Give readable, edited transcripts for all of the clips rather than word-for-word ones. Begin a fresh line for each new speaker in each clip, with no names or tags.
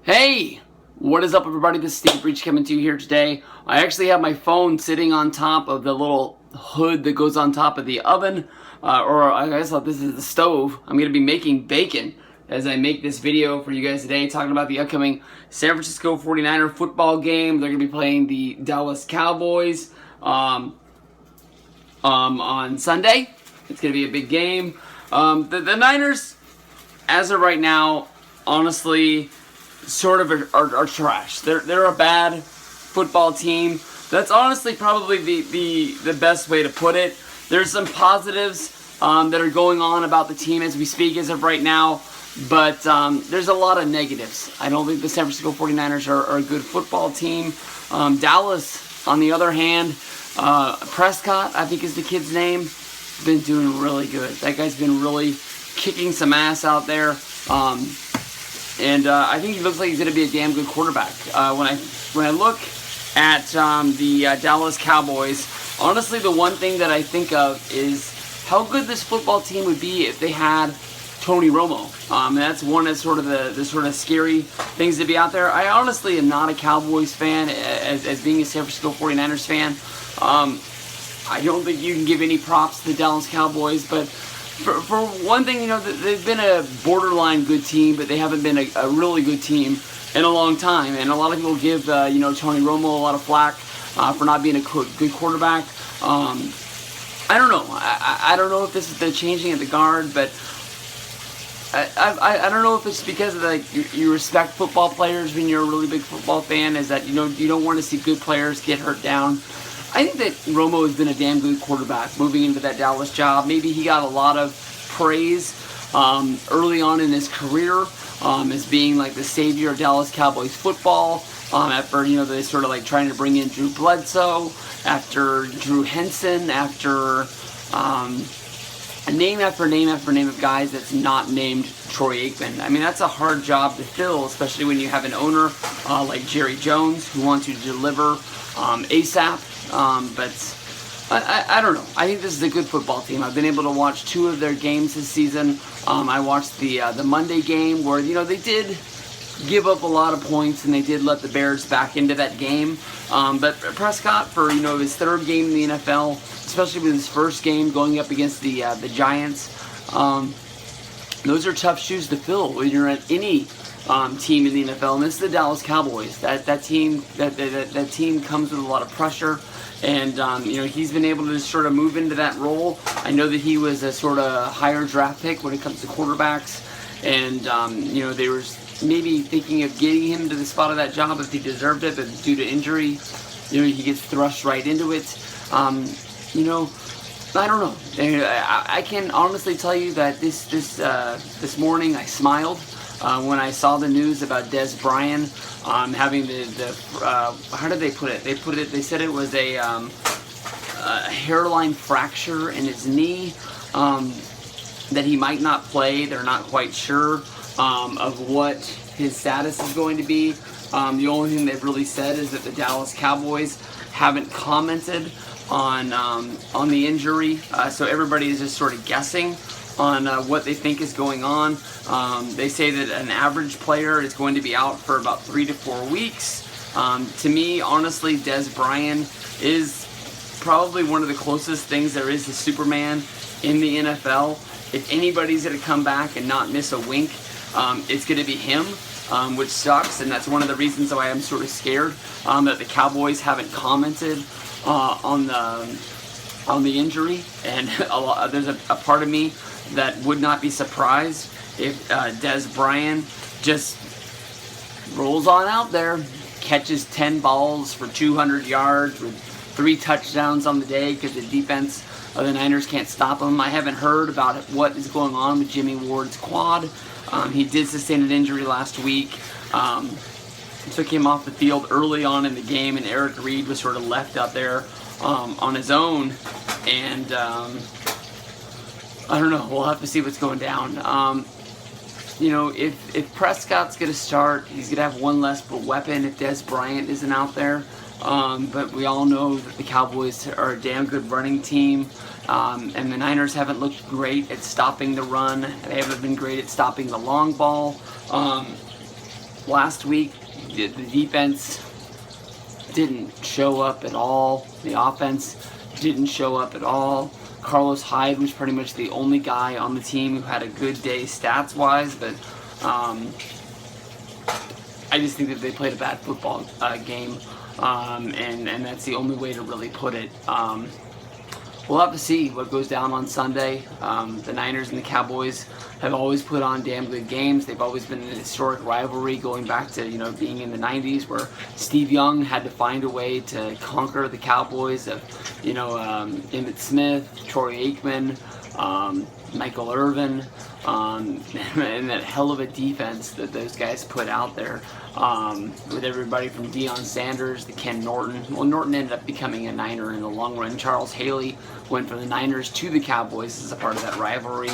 Hey, what is up everybody? This is Steve Breach coming to you here today. I actually have my phone sitting on top of the little hood that goes on top of the oven, or I guess this is the stove. I'm going to be making bacon as I make this video for you guys today, talking about the upcoming San Francisco 49er football game. They're going to be playing the Dallas Cowboys on Sunday. It's going to be a big game. The Niners, as of right now, honestly, sort of are trash. They're a bad football team. That's honestly probably the best way to put it. There's some positives that are going on about the team as we speak as of right now, but there's a lot of negatives. I don't think the San Francisco 49ers are a good football team. Dallas, on the other hand, Prescott, I think is the kid's name, been doing really good. That guy's been really kicking some ass out there. And I think he looks like he's going to be a damn good quarterback. When I look at the Dallas Cowboys, honestly, the one thing that I think of is how good this football team would be if they had Tony Romo. And that's one of sort of the sort of scary things to be out there. I honestly am not a Cowboys fan, as being a San Francisco 49ers fan. I don't think you can give any props to the Dallas Cowboys, but for one thing, they've been a borderline good team, but they haven't been a really good team in a long time. And a lot of people give, Tony Romo a lot of flack for not being a good quarterback. I don't know. I don't know if this is the changing of the guard, but I don't know if it's because of you respect football players when you're a really big football fan, is that you don't want to see good players get hurt down. I think that Romo has been a damn good quarterback moving into that Dallas job. Maybe he got a lot of praise early on in his career as being like the savior of Dallas Cowboys football. After they sort of like trying to bring in Drew Bledsoe, after Drew Henson, after name after name after name of guys that's not named Troy Aikman. I mean, that's a hard job to fill, especially when you have an owner like Jerry Jones who wants you to deliver ASAP. But I don't know. I think this is a good football team. I've been able to watch 2 of their games this season. I watched the Monday game where they did give up a lot of points and they did let the Bears back into that game. But Prescott, for his 3rd game in the NFL, especially with his first game going up against the Giants, those are tough shoes to fill when you're at any team in the NFL, and this is the Dallas Cowboys. That team comes with a lot of pressure, and he's been able to just sort of move into that role. I know that he was a sort of higher draft pick when it comes to quarterbacks, and they were maybe thinking of getting him to the spot of that job if he deserved it, but due to injury, he gets thrust right into it. I don't know. I can honestly tell you that this morning I smiled when I saw the news about Dez Bryant having how did they put it? They said it was a hairline fracture in his knee, that he might not play. They're not quite sure of what his status is going to be. The only thing they've really said is that the Dallas Cowboys haven't commented on the injury, so everybody is just sort of guessing on what they think is going on. They say that an average player is going to be out for about 3 to 4 weeks. To me, honestly, Dez Bryant is probably one of the closest things there is to Superman in the NFL. If anybody's going to come back and not miss a wink, it's going to be him, which sucks, and that's one of the reasons why I'm sort of scared that the Cowboys haven't commented on the injury. And there's a part of me that would not be surprised if Dez Bryant just rolls on out there, catches 10 balls for 200 yards with 3 touchdowns on the day because the defense of the Niners can't stop him. I haven't heard about what is going on with Jimmy Ward's quad. He did sustain an injury last week. Took him off the field early on in the game, and Eric Reed was sort of left out there on his own. And I don't know. We'll have to see what's going down. If Prescott's going to start, he's going to have one less weapon if Dez Bryant isn't out there. But we all know that the Cowboys are a damn good running team. And the Niners haven't looked great at stopping the run. They haven't been great at stopping the long ball. last week, the defense didn't show up at all. The offense didn't show up at all. Carlos Hyde was pretty much the only guy on the team who had a good day stats-wise, but I just think that they played a bad football game, and that's the only way to really put it. We'll have to see what goes down on Sunday. The Niners and the Cowboys have always put on damn good games. They've always been an historic rivalry going back to, being in the 90s, where Steve Young had to find a way to conquer the Cowboys of, Emmitt Smith, Troy Aikman, Michael Irvin, and that hell of a defense that those guys put out there, with everybody from Deion Sanders to Ken Norton. Well, Norton ended up becoming a Niner in the long run. Charles Haley went from the Niners to the Cowboys as a part of that rivalry.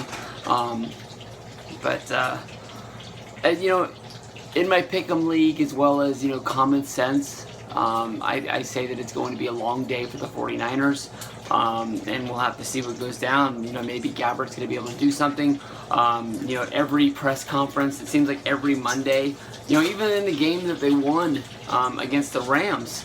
In my pick'em league, as well as, common sense, I say that it's going to be a long day for the 49ers. And we'll have to see what goes down. Maybe Gabbert's going to be able to do something. Every press conference, it seems like every Monday, even in the game that they won against the Rams,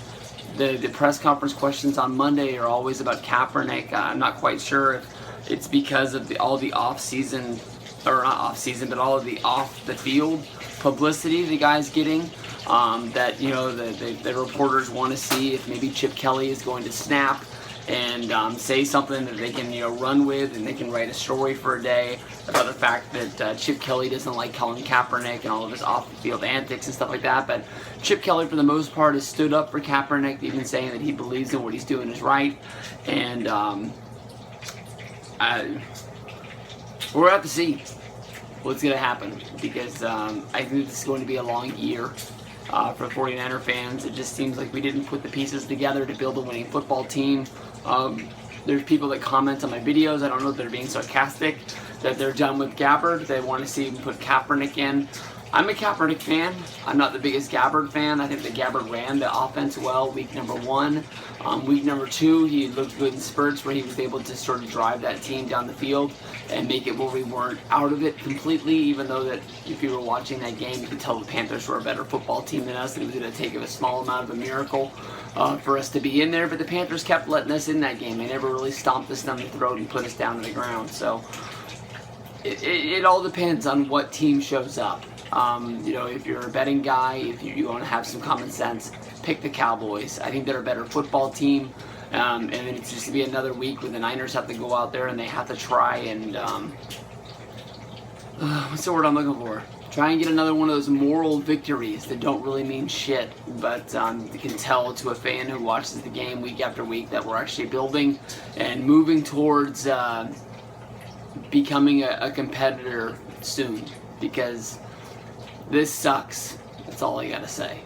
the press conference questions on Monday are always about Kaepernick. I'm not quite sure if it's because of all the off-season, or not off-season, but all of the off-the-field publicity the guy's getting. That the reporters want to see if maybe Chip Kelly is going to snap and say something that they can run with, and they can write a story for a day about the fact that Chip Kelly doesn't like Colin Kaepernick and all of his off-the-field antics and stuff like that. But Chip Kelly, for the most part, has stood up for Kaepernick, even saying that he believes in what he's doing is right. And we'll have to see what's going to happen, because I think this is going to be a long year for 49er fans. It just seems like we didn't put the pieces together to build a winning football team. There's people that comment on my videos, I don't know if they're being sarcastic, that they're done with Gabbard. They want to see him put Kaepernick in. I'm a Kaepernick fan. I'm not the biggest Gabbard fan. I think that Gabbard ran the offense well week number 1. Week number 2, he looked good in spurts where he was able to sort of drive that team down the field and make it where we weren't out of it completely, even though that if you were watching that game, you could tell the Panthers were a better football team than us. It was going to take a small amount of a miracle for us to be in there, but the Panthers kept letting us in that game. They never really stomped us down the throat and put us down to the ground. So it all depends on what team shows up. If you're a betting guy, if you want to have some common sense, pick the Cowboys. I think they're a better football team, and it's just to be another week where the Niners have to go out there and they have to try and what's the word I'm looking for? Try and get another one of those moral victories that don't really mean shit, but you can tell to a fan who watches the game week after week that we're actually building and moving towards becoming a competitor soon, because this sucks. That's all I gotta say.